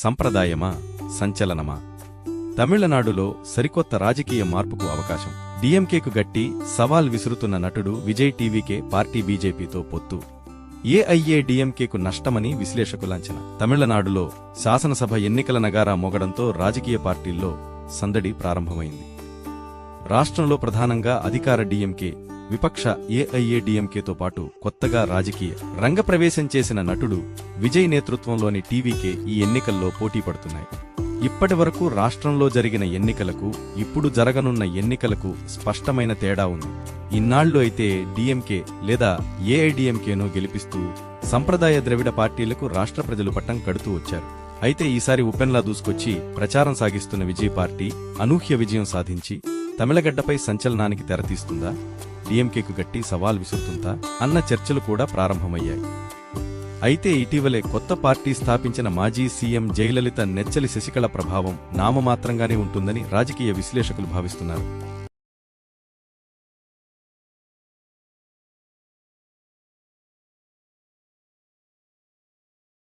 సంప్రదాయమా, సంచలనమా? తమిళనాడులో సరికొత్త రాజకీయ మార్పుకు అవకాశం. డీఎంకేకు గట్టి సవాల్ విసురుతున్న నటుడు విజయ్. టీవీకే పార్టీ బీజేపీతో పొత్తు. ఏఐఏడీఎంకేకు నష్టమని విశ్లేషకుల అంచనా. తమిళనాడులో శాసనసభ ఎన్నికల నగారా మోగడంతో రాజకీయ పార్టీల్లో సందడి ప్రారంభమైంది. రాష్ట్రంలో ప్రధానంగా అధికార డీఎంకే, విపక్ష ఏఐఏడీఎంకేతో పాటు కొత్తగా రాజకీయ రంగప్రవేశం చేసిన నటుడు విజయ్ నేతృత్వంలోని టీవీకే ఈ ఎన్నికల్లో పోటీ పడుతున్నాయి. ఇప్పటివరకు రాష్ట్రంలో జరిగిన ఎన్నికలకు, ఇప్పుడు జరగనున్న ఎన్నికలకు స్పష్టమైన తేడా ఉంది. ఇన్నాళ్లు అయితే డీఎంకే లేదా ఏఐడీఎంకేను గెలిపిస్తూ సంప్రదాయ ద్రవిడ పార్టీలకు రాష్ట్ర ప్రజలు పట్టం కడుతూ వచ్చారు. అయితే ఈసారి ఉపెన్లా దూసుకొచ్చి ప్రచారం సాగిస్తున్న విజయ్ పార్టీ అనూహ్య విజయం సాధించి తమిళగడ్డపై సంచలనానికి తెరతీస్తుందా, డీఎంకేకు గట్టి సవాల్ విసురుతుందా అన్న చర్చలు కూడా ప్రారంభమయ్యాయి. అయితే ఇటీవలే కొత్త పార్టీ స్థాపించిన మాజీ సీఎం జయలలిత నెచ్చలి శశికళ ప్రభావం నామమాత్రంగానే ఉంటుందని రాజకీయ విశ్లేషకులు భావిస్తున్నారు.